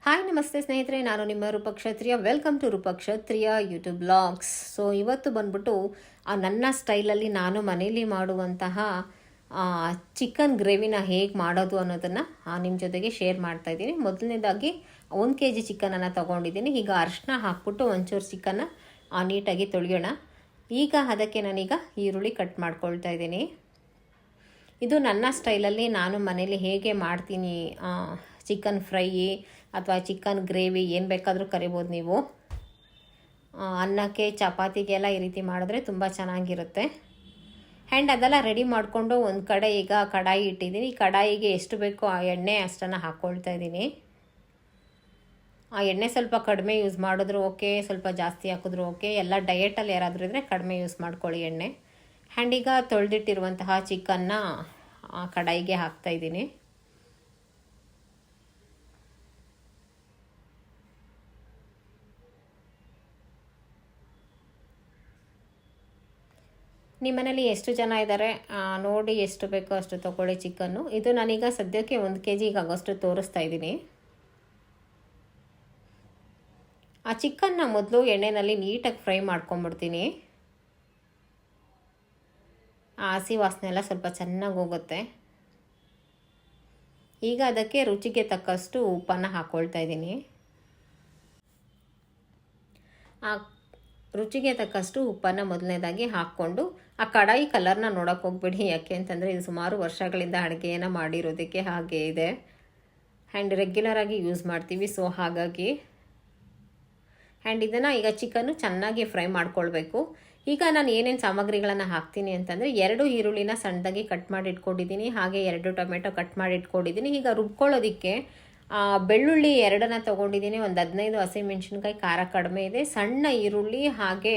Hi ನಮಸ್ತೆ ಸ್ನೇಹಿತರೆ, ನಾನು ನಿಮ್ಮ Roopakshatriya. Welcome to Roopakshatriya YouTube blogs. So ಇವತ್ತು ಬಂದ್ಬಿಟ್ಟು ನನ್ನ ಸ್ಟೈಲಲ್ಲಿ ನಾನು ಮನೇಲಿ ಮಾಡುವಂತಹ ಚಿಕನ್ ಗ್ರೇವಿನ ಹೇಗೆ ಮಾಡೋದು ಅನ್ನೋದನ್ನು ನಿಮ್ಮ ಜೊತೆಗೆ ಶೇರ್ ಮಾಡ್ತಾ ಇದ್ದೀನಿ. ಮೊದಲನೇದಾಗಿ 1 kg ಚಿಕನನ್ನು ತೊಗೊಂಡಿದ್ದೀನಿ. ಈಗ ಅರಿಶಿನ ಹಾಕ್ಬಿಟ್ಟು ಒಂಚೂರು ಚಿಕನ್ನ ನೀಟಾಗಿ ತೊಳೆಯೋಣ. ಈಗ ಅದಕ್ಕೆ ನಾನೀಗ ಈರುಳ್ಳಿ ಕಟ್ ಮಾಡ್ಕೊಳ್ತಾ ಇದ್ದೀನಿ. ಇದು ನನ್ನ ಸ್ಟೈಲಲ್ಲಿ ನಾನು ಮನೇಲಿ ಹೇಗೆ ಮಾಡ್ತೀನಿ. ಚಿಕನ್ ಫ್ರೈ ಅಥವಾ ಚಿಕನ್ ಗ್ರೇವಿ ಏನು ಬೇಕಾದರೂ ಕರಿಬೋದು ನೀವು. ಅನ್ನಕ್ಕೆ ಚಪಾತಿಗೆಲ್ಲ ಈ ರೀತಿ ಮಾಡಿದ್ರೆ ತುಂಬ ಚೆನ್ನಾಗಿರುತ್ತೆ. ಆ್ಯಂಡ್ ಅದೆಲ್ಲ ರೆಡಿ ಮಾಡಿಕೊಂಡು ಒಂದು ಕಡೆ ಈಗ ಕಡಾಯಿ ಇಟ್ಟಿದ್ದೀನಿ. ಕಡಾಯಿಗೆ ಎಷ್ಟು ಬೇಕೋ ಆ ಎಣ್ಣೆ ಅಷ್ಟನ್ನು ಹಾಕ್ಕೊಳ್ತಾ ಇದ್ದೀನಿ. ಆ ಎಣ್ಣೆ ಸ್ವಲ್ಪ ಕಡಿಮೆ ಯೂಸ್ ಮಾಡಿದ್ರು ಓಕೆ, ಸ್ವಲ್ಪ ಜಾಸ್ತಿ ಹಾಕಿದ್ರು ಓಕೆ. ಎಲ್ಲ ಡಯೆಟಲ್ಲಿ ಯಾರಾದರೂ ಇದ್ದರೆ ಕಡಿಮೆ ಯೂಸ್ ಮಾಡ್ಕೊಳ್ಳಿ ಎಣ್ಣೆ. ಆ್ಯಂಡ್ ಈಗ ತೊಳೆದಿಟ್ಟಿರುವಂತಹ ಚಿಕನ್ನ ಕಡಾಯಿಗೆ ಹಾಕ್ತಾಯಿದ್ದೀನಿ. ನಿಮ್ಮ ಮನೇಲಿ ಎಷ್ಟು ಜನ ಇದ್ದಾರೆ ನೋಡಿ, ಎಷ್ಟು ಬೇಕೋ ಅಷ್ಟು ತೊಗೊಳ್ಳಿ ಚಿಕನ್ನು. ಇದು ನಾನೀಗ ಸದ್ಯಕ್ಕೆ 1 kg ಈಗ ಆಗೋಷ್ಟು ತೋರಿಸ್ತಾ ಇದ್ದೀನಿ. ಆ ಚಿಕನ್ನ ಮೊದಲು ಎಣ್ಣೆಯಲ್ಲಿ ನೀಟಾಗಿ ಫ್ರೈ ಮಾಡ್ಕೊಂಬಿಡ್ತೀನಿ. ಆ ಹಸಿ ವಾಸನೆ ಎಲ್ಲ ಸ್ವಲ್ಪ ಚೆನ್ನಾಗಿ ಹೋಗುತ್ತೆ. ಈಗ ಅದಕ್ಕೆ ರುಚಿಗೆ ತಕ್ಕಷ್ಟು ಉಪ್ಪನ್ನು ಹಾಕ್ಕೊಳ್ತಾ ಇದ್ದೀನಿ. ಆ ರುಚಿಗೆ ತಕ್ಕಷ್ಟು ಉಪ್ಪನ್ನು ಮೊದಲನೇದಾಗಿ ಹಾಕ್ಕೊಂಡು ಆ ಕಡಾಯಿ ಕಲರ್ನ ನೋಡೋಕೆ ಹೋಗ್ಬೇಡಿ. ಯಾಕೆ ಅಂತಂದರೆ ಇದು ಸುಮಾರು ವರ್ಷಗಳಿಂದ ಅಡುಗೆಯನ್ನು ಮಾಡಿರೋದಕ್ಕೆ ಹಾಗೆ ಇದೆ. ಆ್ಯಂಡ್ ರೆಗ್ಯುಲರಾಗಿ ಯೂಸ್ ಮಾಡ್ತೀವಿ, ಸೊ ಹಾಗಾಗಿ. ಆ್ಯಂಡ್ ಇದನ್ನು ಈಗ ಚಿಕನ್ನು ಚೆನ್ನಾಗಿ ಫ್ರೈ ಮಾಡ್ಕೊಳ್ಬೇಕು. ಈಗ ನಾನು ಏನೇನು ಸಾಮಗ್ರಿಗಳನ್ನು ಹಾಕ್ತೀನಿ ಅಂತಂದರೆ 2 ಈರುಳ್ಳಿನ ಸಣ್ಣದಾಗಿ ಕಟ್ ಮಾಡಿ ಇಟ್ಕೊಂಡಿದ್ದೀನಿ. ಹಾಗೆ 2 ಟೊಮೆಟೊ ಕಟ್ ಮಾಡಿ ಇಟ್ಕೊಂಡಿದ್ದೀನಿ. ಈಗ ರುಬ್ಕೊಳ್ಳೋದಕ್ಕೆ ಬೆಳ್ಳುಳ್ಳಿ 2 ತೊಗೊಂಡಿದ್ದೀನಿ. ಒಂದು 15 ಹಸಿಮೆಣ್ಸಿನ್ಕಾಯಿ, ಖಾರ ಕಡಿಮೆ ಇದೆ, ಸಣ್ಣ ಈರುಳ್ಳಿ, ಹಾಗೆ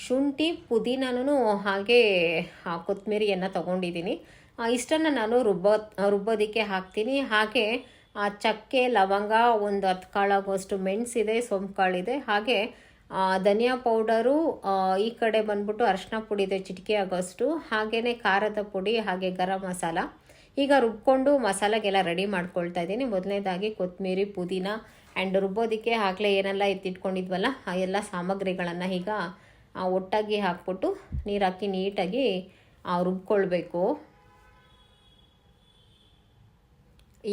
ಶುಂಠಿ, ಪುದೀನೂ ಹಾಗೆ ಕೊತ್ತಂಬರಿಯನ್ನು ತೊಗೊಂಡಿದ್ದೀನಿ. ಇಷ್ಟನ್ನು ನಾನು ರುಬ್ಬೋದಕ್ಕೆ ಹಾಕ್ತೀನಿ. ಹಾಗೆ ಚಕ್ಕೆ, ಲವಂಗ, ಒಂದು 10 ಕಾಳಾಗುವಷ್ಟು ಮೆಣಸಿದೆ, ಸೋಂಪು ಕಾಳಿದೆ, ಹಾಗೆ ಧನಿಯಾ ಪೌಡರು, ಈ ಕಡೆ ಬಂದ್ಬಿಟ್ಟು ಅರಿಶಿನ ಪುಡಿ ಇದೆ ಚಿಟಿಕೆ ಆಗೋಷ್ಟು, ಹಾಗೆಯೇ ಖಾರದ ಪುಡಿ, ಹಾಗೆ ಗರಂ ಮಸಾಲ. ಈಗ ರುಬ್ಕೊಂಡು ಮಸಾಲೆಗೆಲ್ಲ ರೆಡಿ ಮಾಡ್ಕೊಳ್ತಾ ಇದ್ದೀನಿ. ಮೊದಲನೇದಾಗಿ ಕೊತ್ತಂಬರಿ, ಪುದೀನ ಆ್ಯಂಡ್ ರುಬ್ಬೋದಕ್ಕೆ ಆಗಲೇ ಏನೆಲ್ಲ ಎತ್ತಿಟ್ಕೊಂಡಿದ್ವಲ್ಲ ಆ ಎಲ್ಲ ಸಾಮಗ್ರಿಗಳನ್ನು ಈಗ ಒಟ್ಟಾಗಿ ಹಾಕ್ಬಿಟ್ಟು ನೀರು ಹಾಕಿ ನೀಟಾಗಿ ರುಬ್ಕೊಳ್ಬೇಕು.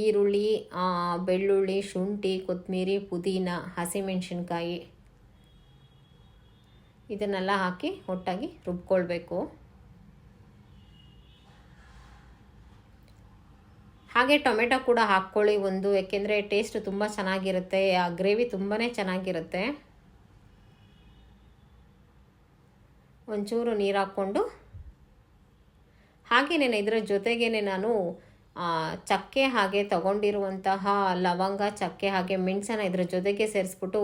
ಈರುಳ್ಳಿ, ಬೆಳ್ಳುಳ್ಳಿ, ಶುಂಠಿ, ಕೊತ್ತಂಬರಿ, ಪುದೀನ, ಹಸಿಮೆಣಸಿನ್ಕಾಯಿ ಇದನ್ನೆಲ್ಲ ಹಾಕಿ ಒಟ್ಟಾಗಿ ರುಬ್ಕೊಳ್ಬೇಕು. ಹಾಗೆ ಟೊಮೆಟೊ ಕೂಡ ಹಾಕ್ಕೊಳ್ಳಿ ಒಂದು, ಯಾಕೆಂದರೆ ಟೇಸ್ಟ್ ತುಂಬ ಚೆನ್ನಾಗಿರುತ್ತೆ, ಆ ಗ್ರೇವಿ ತುಂಬಾ ಚೆನ್ನಾಗಿರುತ್ತೆ. ಒಂಚೂರು ನೀರು ಹಾಕ್ಕೊಂಡು ಹಾಗೆಯೇ ಇದರ ಜೊತೆಗೇ ನಾನು ಚಕ್ಕೆ ಹಾಗೆ ತೊಗೊಂಡಿರುವಂತಹ ಲವಂಗ, ಚಕ್ಕೆ ಹಾಗೆ ಮೆಣಸನ್ನು ಇದರ ಜೊತೆಗೆ ಸೇರಿಸ್ಬಿಟ್ಟು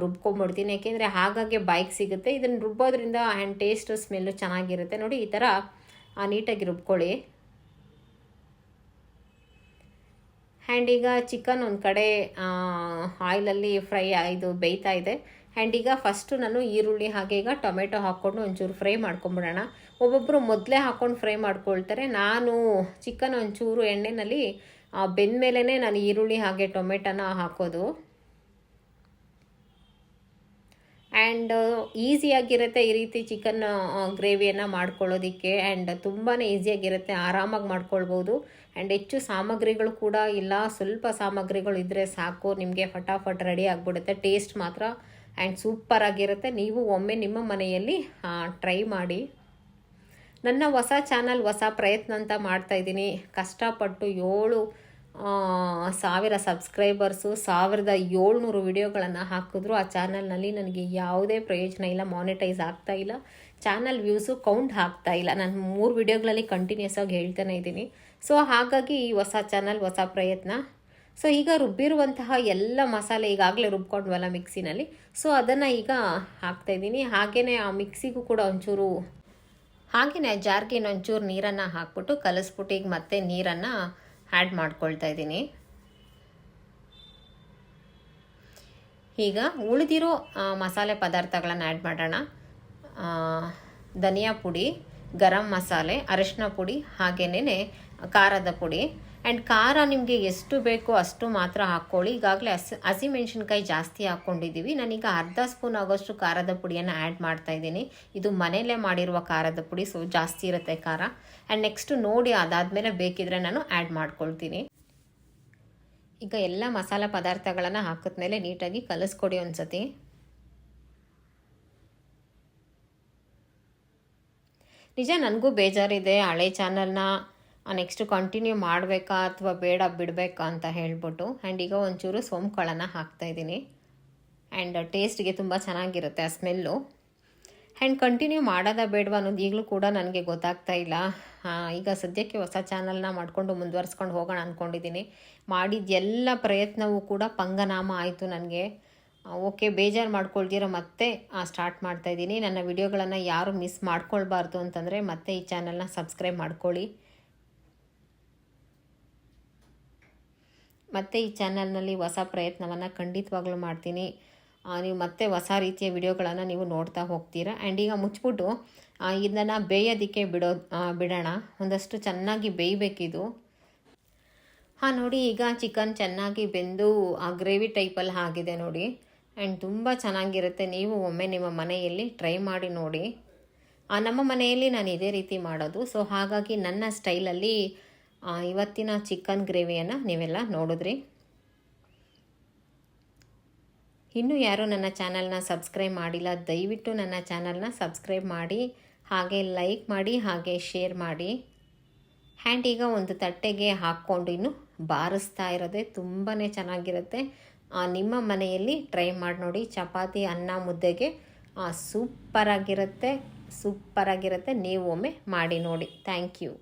ರುಬ್ಕೊಂಬಿಡ್ತೀನಿ. ಯಾಕೆಂದರೆ ಹಾಗಾಗಿ ಬಾಯಿಗೆ ಸಿಗುತ್ತೆ. ಇದನ್ನು ರುಬ್ಬೋದ್ರಿಂದ ಆ್ಯಂಡ್ ಟೇಸ್ಟು ಸ್ಮೆಲ್ಲು ಚೆನ್ನಾಗಿರುತ್ತೆ. ನೋಡಿ, ಈ ಥರ ನೀಟಾಗಿ ರುಬ್ಕೊಳ್ಳಿ. ಆ್ಯಂಡ್ ಈಗ ಚಿಕನ್ ಒಂದು ಕಡೆ ಆಯಿಲಲ್ಲಿ ಫ್ರೈ ಇದು ಬೇಯ್ತಾ ಇದೆ. ಆ್ಯಂಡ್ ಈಗ ಫಸ್ಟು ನಾನು ಈರುಳ್ಳಿ ಹಾಗೆ ಈಗ ಟೊಮೆಟೊ ಹಾಕ್ಕೊಂಡು ಒಂಚೂರು ಫ್ರೈ ಮಾಡ್ಕೊಂಬಿಡೋಣ. ಒಬ್ಬೊಬ್ಬರು ಮೊದಲೇ ಹಾಕ್ಕೊಂಡು ಫ್ರೈ ಮಾಡ್ಕೊಳ್ತಾರೆ. ನಾನು ಚಿಕನ್ ಒಂಚೂರು ಎಣ್ಣೆಯಲ್ಲಿ ಬೆಂದ ಮೇಲೇ ನಾನು ಈರುಳ್ಳಿ ಹಾಗೆ ಟೊಮೆಟೊನ ಹಾಕೋದು. ಆ್ಯಂಡ್ ಈಸಿಯಾಗಿರುತ್ತೆ ಈ ರೀತಿ ಚಿಕನ್ ಗ್ರೇವಿಯನ್ನು ಮಾಡ್ಕೊಳ್ಳೋದಕ್ಕೆ. ಆ್ಯಂಡ್ ತುಂಬಾ ಈಸಿಯಾಗಿರುತ್ತೆ, ಆರಾಮಾಗಿ ಮಾಡ್ಕೊಳ್ಬೋದು. ಆ್ಯಂಡ್ ಹೆಚ್ಚು ಸಾಮಗ್ರಿಗಳು ಕೂಡ ಇಲ್ಲ, ಸ್ವಲ್ಪ ಸಾಮಗ್ರಿಗಳು ಇದ್ದರೆ ಸಾಕು, ನಿಮಗೆ ಫಟಾಫಟ್ ರೆಡಿ ಆಗಿಬಿಡುತ್ತೆ. ಟೇಸ್ಟ್ ಮಾತ್ರ ಆ್ಯಂಡ್ ಸೂಪರಾಗಿರುತ್ತೆ. ನೀವು ಒಮ್ಮೆ ನಿಮ್ಮ ಮನೆಯಲ್ಲಿ ಟ್ರೈ ಮಾಡಿ. ನನ್ನ ಹೊಸ ಚಾನಲ್, ಹೊಸ ಪ್ರಯತ್ನ ಅಂತ ಮಾಡ್ತಾಯಿದ್ದೀನಿ. ಕಷ್ಟಪಟ್ಟು 7,000 ಸಬ್ಸ್ಕ್ರೈಬರ್ಸು, 1,700 ವಿಡಿಯೋಗಳನ್ನು ಹಾಕಿದ್ರು ಆ ಚಾನಲ್ನಲ್ಲಿ ನನಗೆ ಯಾವುದೇ ಪ್ರಯೋಜನ ಇಲ್ಲ, ಮಾನಿಟೈಸ್ ಆಗ್ತಾ ಇಲ್ಲ, ಚಾನಲ್ ವ್ಯೂಸು ಕೌಂಟ್ ಆಗ್ತಾ ಇಲ್ಲ. ನಾನು 3 ವಿಡಿಯೋಗಳಲ್ಲಿ ಕಂಟಿನ್ಯೂಸ್ ಆಗಿ ಹೇಳ್ತಾನೆ ಇದ್ದೀನಿ. ಸೊ ಹಾಗಾಗಿ ಈ ಹೊಸ ಚಾನಲ್, ಹೊಸ ಪ್ರಯತ್ನ. ಸೊ ಈಗ ರುಬ್ಬಿರುವಂತಹ ಎಲ್ಲ ಮಸಾಲೆ ಈಗಾಗಲೇ ರುಬ್ಕೊಂಡ್ವಲ್ಲ ಮಿಕ್ಸಿನಲ್ಲಿ, ಸೊ ಅದನ್ನು ಈಗ ಹಾಕ್ತಾಯಿದ್ದೀನಿ. ಹಾಗೆಯೇ ಆ ಮಿಕ್ಸಿಗೂ ಕೂಡ ಒಂಚೂರು ಹಾಗೆಯೇ ಜಾರ್ಗೆ ಒಂಚೂರು ನೀರನ್ನು ಹಾಕ್ಬಿಟ್ಟು ಕಲಿಸ್ಬಿಟ್ಟು ಈಗ ಮತ್ತೆ ನೀರನ್ನು ಆ್ಯಡ್ ಮಾಡ್ಕೊಳ್ತಾ ಇದ್ದೀನಿ. ಈಗ ಉಳಿದಿರೋ ಮಸಾಲೆ ಪದಾರ್ಥಗಳನ್ನು ಆ್ಯಡ್ ಮಾಡೋಣ. ಧನಿಯಾ ಪುಡಿ, ಗರಂ ಮಸಾಲೆ, ಅರಿಶಿನ ಪುಡಿ, ಹಾಗೆಯೇ ಖಾರದ ಪುಡಿ. ಆ್ಯಂಡ್ ಖಾರ ನಿಮಗೆ ಎಷ್ಟು ಬೇಕೋ ಅಷ್ಟು ಮಾತ್ರ ಹಾಕ್ಕೊಳ್ಳಿ. ಈಗಾಗಲೇ ಹಸಿಮೆಣ್ಸಿನ್ಕಾಯಿ ಜಾಸ್ತಿ ಹಾಕ್ಕೊಂಡಿದ್ದೀವಿ. ನಾನೀಗ ಅರ್ಧ ಸ್ಪೂನ್ ಆಗೋಷ್ಟು ಖಾರದ ಪುಡಿಯನ್ನು ಆ್ಯಡ್ ಮಾಡ್ತಾಯಿದ್ದೀನಿ. ಇದು ಮನೆಯಲ್ಲೇ ಮಾಡಿರುವ ಖಾರದ ಪುಡಿ, ಸೊ ಜಾಸ್ತಿ ಇರುತ್ತೆ ಖಾರ. ಆ್ಯಂಡ್ ನೆಕ್ಸ್ಟು ನೋಡಿ ಅದಾದಮೇಲೆ ಬೇಕಿದ್ರೆ ನಾನು ಆ್ಯಡ್ ಮಾಡ್ಕೊಳ್ತೀನಿ. ಈಗ ಎಲ್ಲ ಮಸಾಲ ಪದಾರ್ಥಗಳನ್ನು ಹಾಕಿದ್ಮೇಲೆ ನೀಟಾಗಿ ಕಲಿಸ್ಕೊಡಿ ಒಂದ್ಸತಿ. ನಿಜ ನನಗೂ ಬೇಜಾರಿದೆ ಹಳೆ ಚಾನಲ್ನ ನೆಕ್ಸ್ಟ್ ಕಂಟಿನ್ಯೂ ಮಾಡಬೇಕಾ ಅಥವಾ ಬೇಡ ಬಿಡಬೇಕಾ ಅಂತ ಹೇಳ್ಬಿಟ್ಟು. ಆ್ಯಂಡ್ ಈಗ ಒಂಚೂರು ಸೋಂಪು ಕಾಳನ್ನು ಹಾಕ್ತಾಯಿದ್ದೀನಿ. ಆ್ಯಂಡ್ ಟೇಸ್ಟ್ಗೆ ತುಂಬ ಚೆನ್ನಾಗಿರುತ್ತೆ ಆ ಸ್ಮೆಲ್ಲು. ಆ್ಯಂಡ್ ಕಂಟಿನ್ಯೂ ಮಾಡೋದ ಬೇಡವಾ ಅನ್ನೋದು ಈಗಲೂ ಕೂಡ ನನಗೆ ಗೊತ್ತಾಗ್ತಾ ಇಲ್ಲ. ಈಗ ಸದ್ಯಕ್ಕೆ ಹೊಸ ಚಾನಲ್ನ ಮಾಡಿಕೊಂಡು ಮುಂದುವರ್ಸ್ಕೊಂಡು ಹೋಗೋಣ ಅಂದ್ಕೊಂಡಿದ್ದೀನಿ. ಮಾಡಿದ ಪ್ರಯತ್ನವೂ ಕೂಡ ಪಂಗನಾಮ ಆಯಿತು ನನಗೆ. ಓಕೆ, ಬೇಜಾರು ಮಾಡ್ಕೊಳ್ದಿರ ಮತ್ತೆ ಸ್ಟಾರ್ಟ್ ಮಾಡ್ತಾಯಿದ್ದೀನಿ. ನನ್ನ ವಿಡಿಯೋಗಳನ್ನು ಯಾರು ಮಿಸ್ ಮಾಡ್ಕೊಳ್ಬಾರ್ದು ಅಂತಂದರೆ ಮತ್ತೆ ಈ ಚಾನಲ್ನ ಸಬ್ಸ್ಕ್ರೈಬ್ ಮಾಡ್ಕೊಳ್ಳಿ. ಮತ್ತು ಈ ಚಾನಲ್ನಲ್ಲಿ ಹೊಸ ಪ್ರಯತ್ನವನ್ನು ಖಂಡಿತವಾಗ್ಲೂ ಮಾಡ್ತೀನಿ. ನೀವು ಮತ್ತೆ ಹೊಸ ರೀತಿಯ ವಿಡಿಯೋಗಳನ್ನು ನೀವು ನೋಡ್ತಾ ಹೋಗ್ತೀರಾ. ಆ್ಯಂಡ್ ಈಗ ಮುಚ್ಚಿಬಿಟ್ಟು ಇದನ್ನು ಬೇಯೋದಕ್ಕೆ ಬಿಡೋಣ. ಒಂದಷ್ಟು ಚೆನ್ನಾಗಿ ಬೇಯಬೇಕಿದು. ನೋಡಿ, ಈಗ ಚಿಕನ್ ಚೆನ್ನಾಗಿ ಬೆಂದು ಆ ಗ್ರೇವಿ ಟೈಪಲ್ಲಿ ಆಗಿದೆ ನೋಡಿ. ಆ್ಯಂಡ್ ತುಂಬ ಚೆನ್ನಾಗಿರುತ್ತೆ. ನೀವು ಒಮ್ಮೆ ನಿಮ್ಮ ಮನೆಯಲ್ಲಿ ಟ್ರೈ ಮಾಡಿ ನೋಡಿ. ನಮ್ಮ ಮನೆಯಲ್ಲಿ ನಾನು ಇದೇ ರೀತಿ ಮಾಡೋದು. ಸೊ ಹಾಗಾಗಿ ನನ್ನ ಸ್ಟೈಲಲ್ಲಿ ಇವತ್ತಿನ ಚಿಕನ್ ಗ್ರೇವಿಯನ್ನು ನೀವೆಲ್ಲ ನೋಡಿದ್ರಿ. ಇನ್ನೂ ಯಾರೂ ನನ್ನ ಚಾನಲ್ನ ಸಬ್ಸ್ಕ್ರೈಬ್ ಮಾಡಿಲ್ಲ, ದಯವಿಟ್ಟು ನನ್ನ ಚಾನಲ್ನ ಸಬ್ಸ್ಕ್ರೈಬ್ ಮಾಡಿ, ಹಾಗೆ ಲೈಕ್ ಮಾಡಿ, ಹಾಗೆ ಶೇರ್ ಮಾಡಿ. ಆ್ಯಂಡ್ ಈಗ ಒಂದು ತಟ್ಟೆಗೆ ಹಾಕ್ಕೊಂಡು ಇನ್ನು ಬಾರಿಸ್ತಾ ಇರೋದೆ ತುಂಬಾ ಚೆನ್ನಾಗಿರುತ್ತೆ. ನಿಮ್ಮ ಮನೆಯಲ್ಲಿ ಟ್ರೈ ಮಾಡಿ ನೋಡಿ. ಚಪಾತಿ, ಅನ್ನ, ಮುದ್ದೆಗೆ ಸೂಪರಾಗಿರುತ್ತೆ. ನೀವು ಒಮ್ಮೆ ಮಾಡಿ ನೋಡಿ. Thank you.